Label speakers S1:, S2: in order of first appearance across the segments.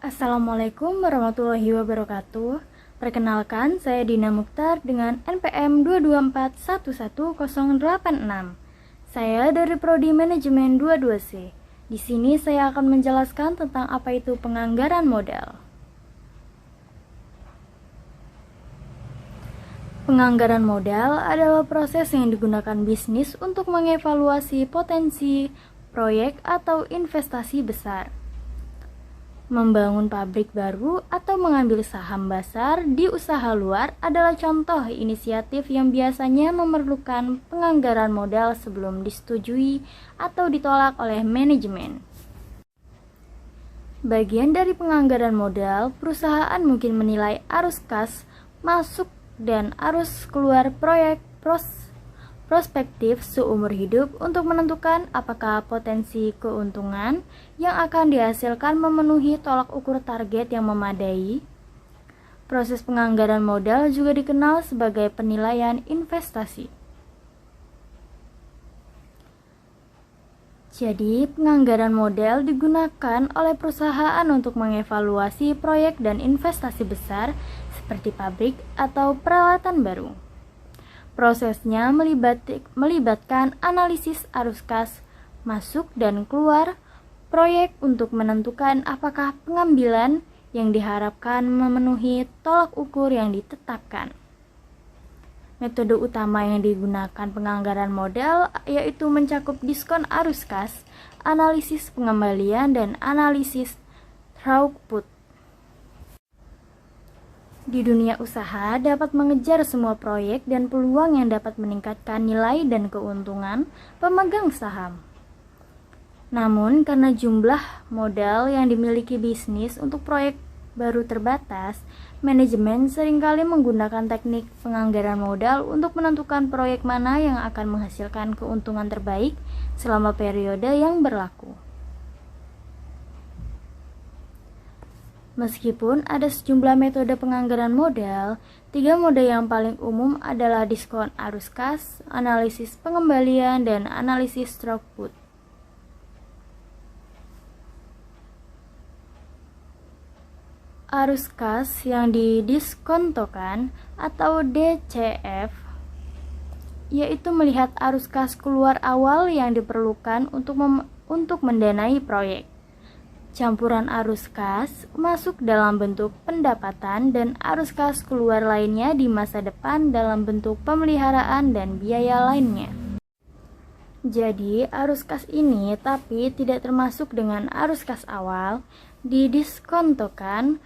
S1: Assalamualaikum warahmatullahi wabarakatuh. Perkenalkan, saya Dina Mukhtar dengan NPM 224111086. Saya dari Prodi Manajemen 22C. Di sini saya akan menjelaskan tentang apa itu penganggaran modal. Penganggaran modal adalah proses yang digunakan bisnis untuk mengevaluasi potensi proyek atau investasi besar. Membangun pabrik baru atau mengambil saham besar di usaha luar adalah contoh inisiatif yang biasanya memerlukan penganggaran modal sebelum disetujui atau ditolak oleh manajemen. Bagian dari penganggaran modal, perusahaan mungkin menilai arus kas masuk dan arus keluar proyek prospektif seumur hidup untuk menentukan apakah potensi keuntungan yang akan dihasilkan memenuhi tolak ukur target yang memadai. Proses penganggaran modal juga dikenal sebagai penilaian investasi. Jadi, penganggaran modal digunakan oleh perusahaan untuk mengevaluasi proyek dan investasi besar seperti pabrik atau peralatan baru. Prosesnya melibatkan analisis arus kas masuk dan keluar proyek untuk menentukan apakah pengambilan yang diharapkan memenuhi tolak ukur yang ditetapkan. Metode utama yang digunakan penganggaran modal yaitu mencakup diskon arus kas, analisis pengembalian, dan analisis throughput. Di dunia usaha dapat mengejar semua proyek dan peluang yang dapat meningkatkan nilai dan keuntungan pemegang saham. Namun, karena jumlah modal yang dimiliki bisnis untuk proyek baru terbatas, manajemen seringkali menggunakan teknik penganggaran modal untuk menentukan proyek mana yang akan menghasilkan keuntungan terbaik selama periode yang berlaku. Meskipun ada sejumlah metode penganggaran modal, 3 mode yang paling umum adalah diskon arus kas, analisis pengembalian, dan analisis throughput. Arus kas yang didiskontokan atau DCF yaitu melihat arus kas keluar awal yang diperlukan untuk mendanai proyek. Campuran arus kas masuk dalam bentuk pendapatan dan arus kas keluar lainnya di masa depan dalam bentuk pemeliharaan dan biaya lainnya. Jadi, arus kas ini tapi tidak termasuk dengan arus kas awal didiskontokan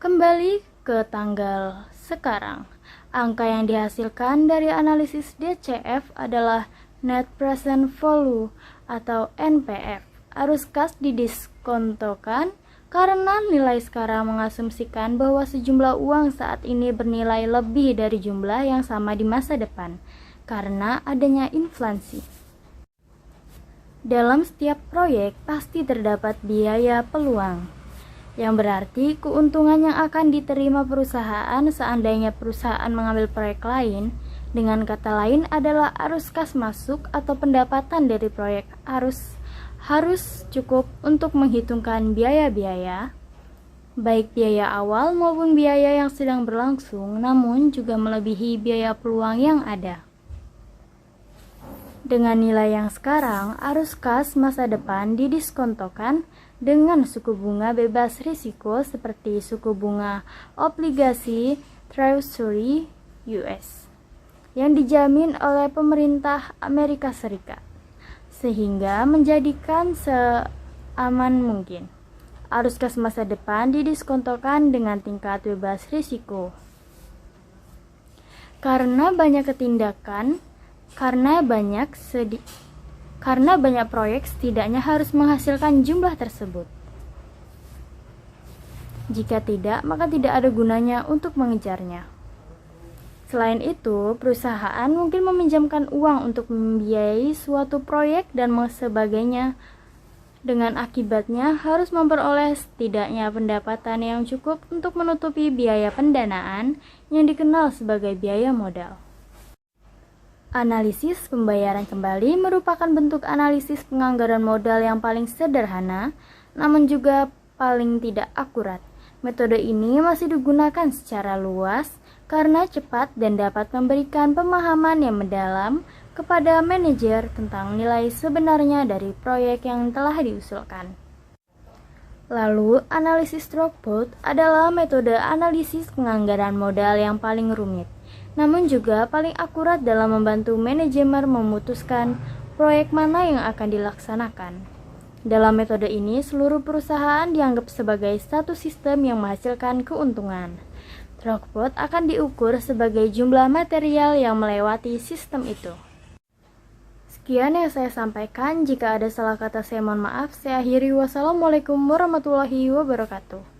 S1: kembali ke tanggal sekarang. Angka yang dihasilkan dari analisis DCF adalah Net Present Value atau NPV. Arus kas didiskontokan karena nilai sekarang mengasumsikan bahwa sejumlah uang saat ini bernilai lebih dari jumlah yang sama di masa depan karena adanya inflasi. Dalam setiap proyek pasti terdapat biaya peluang, yang berarti keuntungan yang akan diterima perusahaan seandainya perusahaan mengambil proyek lain. Dengan kata lain adalah arus kas masuk atau pendapatan dari proyek harus cukup untuk menghitungkan biaya-biaya, baik biaya awal maupun biaya yang sedang berlangsung, namun juga melebihi biaya peluang yang ada. Dengan nilai yang sekarang, arus kas masa depan didiskontokan dengan suku bunga bebas risiko seperti suku bunga obligasi Treasury US yang dijamin oleh pemerintah Amerika Serikat, sehingga menjadikan seaman mungkin. Arus kas masa depan didiskontokan dengan tingkat bebas risiko. Karena banyak proyek setidaknya harus menghasilkan jumlah tersebut. Jika tidak, maka tidak ada gunanya untuk mengejarnya. Selain itu, perusahaan mungkin meminjamkan uang untuk membiayai suatu proyek dan sebagainya. Dengan akibatnya harus memperoleh setidaknya pendapatan yang cukup untuk menutupi biaya pendanaan yang dikenal sebagai biaya modal. Analisis pembayaran kembali merupakan bentuk analisis penganggaran modal yang paling sederhana, namun juga paling tidak akurat. Metode ini masih digunakan secara luas karena cepat dan dapat memberikan pemahaman yang mendalam kepada manajer tentang nilai sebenarnya dari proyek yang telah diusulkan. Lalu, analisis Rockport adalah metode analisis penganggaran modal yang paling rumit, namun juga paling akurat dalam membantu manajemen memutuskan proyek mana yang akan dilaksanakan. Dalam metode ini, seluruh perusahaan dianggap sebagai satu sistem yang menghasilkan keuntungan. Rockport akan diukur sebagai jumlah material yang melewati sistem itu. Sekian yang saya sampaikan. Jika ada salah kata saya mohon maaf. Saya akhiri. Wassalamualaikum warahmatullahi wabarakatuh.